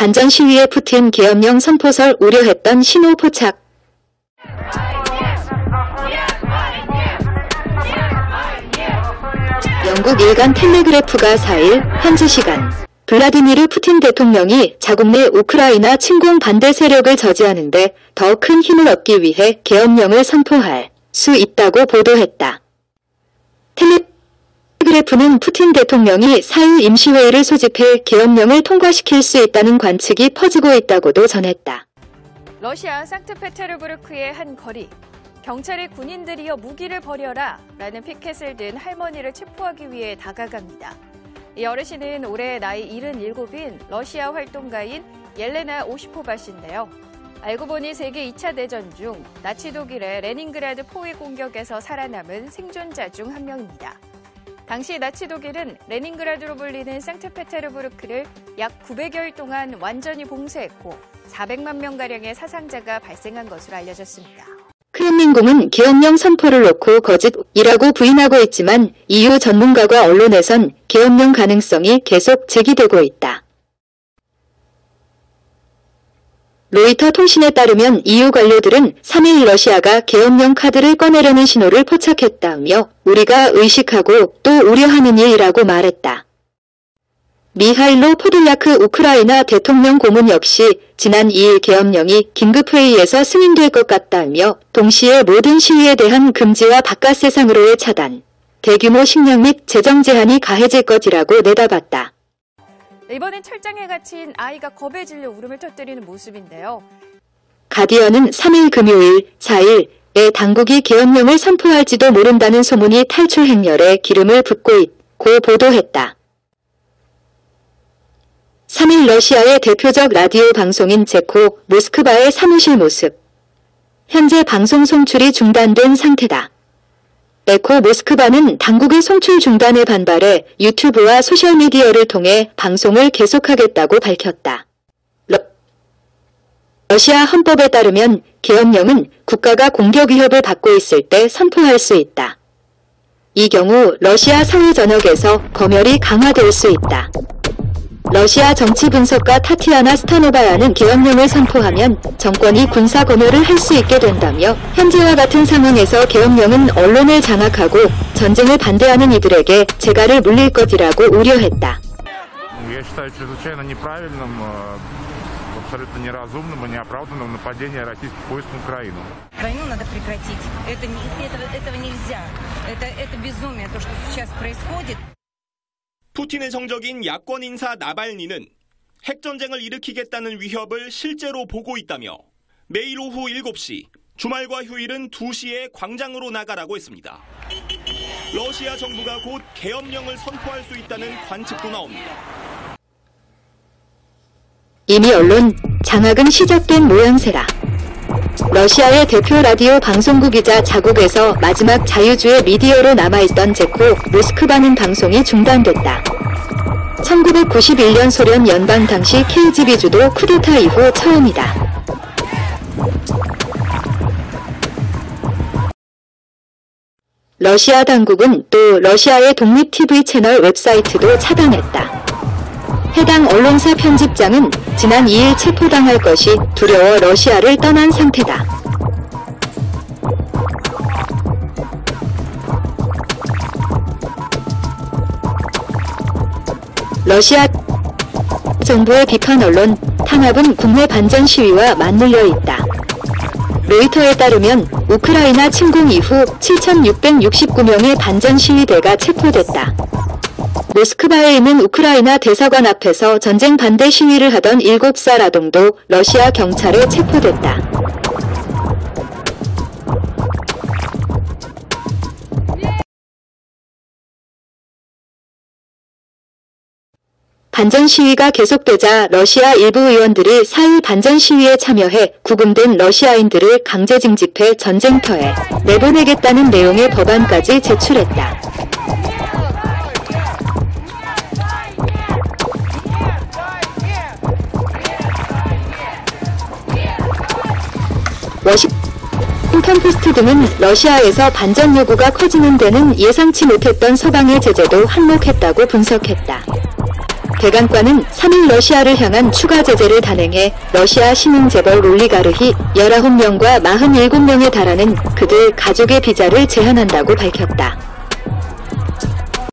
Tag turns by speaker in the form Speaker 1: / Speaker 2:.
Speaker 1: 반전 시위에 푸틴 계엄령 선포설 우려했던 신호 포착. 영국 일간 텔레그래프가 4일 현지 시간 블라디미르 푸틴 대통령이 자국 내 우크라이나 침공 반대 세력을 저지하는데 더 큰 힘을 얻기 위해 계엄령을 선포할 수 있다고 보도했다. 텔레그래프는 푸틴 대통령이 4일 임시회의를 소집해 계엄령을 통과시킬 수 있다는 관측이 퍼지고 있다고도 전했다.
Speaker 2: 러시아 상트페테르부르크의 한 거리. 경찰이 군인들이여 무기를 버려라 라는 피켓을 든 할머니를 체포하기 위해 다가갑니다. 이 어르신은 올해 나이 77인 러시아 활동가인 옐레나 오시포바 씨인데요. 알고 보니 세계 2차 대전 중 나치 독일의 레닌그라드 포위 공격에서 살아남은 생존자 중 한 명입니다. 당시 나치 독일은 레닌그라드로 불리는 상트페테르부르크를 약 900여일 동안 완전히 봉쇄했고 400만 명가량의 사상자가 발생한 것으로 알려졌습니다.
Speaker 1: 크렘린궁은 계엄령 선포를 놓고 거짓이라고 부인하고 있지만 EU 전문가와 언론에선 계엄령 가능성이 계속 제기되고 있다. 로이터 통신에 따르면 EU 관료들은 3일 러시아가 계엄령 카드를 꺼내려는 신호를 포착했다며 우리가 의식하고 또 우려하는 일이라고 말했다. 미하일로 포들야크 우크라이나 대통령 고문 역시 지난 2일 계엄령이 긴급회의에서 승인될 것 같다며 동시에 모든 시위에 대한 금지와 바깥 세상으로의 차단, 대규모 식량 및 재정 제한이 가해질 것이라고 내다봤다.
Speaker 2: 이번엔 철장에 갇힌 아이가 겁에 질려 울음을 터뜨리는 모습인데요.
Speaker 1: 가디언은 3일 금요일, 4일에 당국이 계엄령을 선포할지도 모른다는 소문이 탈출 행렬에 기름을 붓고 있고 보도했다. 3일 러시아의 대표적 라디오 방송인 제코 모스크바의 사무실 모습. 현재 방송 송출이 중단된 상태다. 에코 모스크바는 당국의 송출 중단에 반발해 유튜브와 소셜미디어를 통해 방송을 계속하겠다고 밝혔다. 러시아 헌법에 따르면 계엄령은 국가가 공격 위협을 받고 있을 때 선포할 수 있다. 이 경우 러시아 사회 전역에서 검열이 강화될 수 있다. 러시아 정치 분석가 타티아나 스타노바야는 계엄령을 선포하면 정권이 군사 검열을 할 수 있게 된다며 현재와 같은 상황에서 계엄령은 언론을 장악하고 전쟁을 반대하는 이들에게 재갈을 물릴 것이라고 우려했다.
Speaker 3: абсолютно неразумным и неоправданным нападением российских войск на Украину.
Speaker 4: Войну надо прекратить. Этого нельзя. Это безумие, то, что сейчас происходит.
Speaker 5: 푸틴의 성적인 야권 인사 나발니는 핵전쟁을 일으키겠다는 위협을 실제로 보고 있다며 매일 오후 7시, 주말과 휴일은 2시에 광장으로 나가라고 했습니다. 러시아 정부가 곧 계엄령을 선포할 수 있다는 관측도 나옵니다.
Speaker 1: 이미 언론 장악은 시작된 모양새라. 러시아의 대표 라디오 방송국이자 자국에서 마지막 자유주의 미디어로 남아있던 제코 모스크바는 방송이 중단됐다. 1991년 소련 연방 당시 KGB 주도 쿠데타 이후 처음이다. 러시아 당국은 또 러시아의 독립 TV 채널 웹사이트도 차단했다. 해당 언론사 편집장은 지난 2일 체포당할 것이 두려워 러시아를 떠난 상태다. 러시아 정부의 비판 언론 탄압은 국내 반전 시위와 맞물려 있다. 로이터에 따르면 우크라이나 침공 이후 7,669명의 반전 시위대가 체포됐다. 모스크바에 있는 우크라이나 대사관 앞에서 전쟁 반대 시위를 하던 7살 아동도 러시아 경찰에 체포됐다. 반전 시위가 계속되자 러시아 일부 의원들이 4일 반전 시위에 참여해 구금된 러시아인들을 강제 징집해 전쟁터에 내보내겠다는 내용의 법안까지 제출했다. 워싱턴 포스트 등은 러시아에서 반전 요구가 커지는 데는 예상치 못했던 서방의 제재도 한몫했다고 분석했다. 대강과는 3일 러시아를 향한 추가 제재를 단행해 러시아 신흥재벌 올리가르히 19명과 47명에 달하는 그들 가족의 비자를 제한한다고 밝혔다.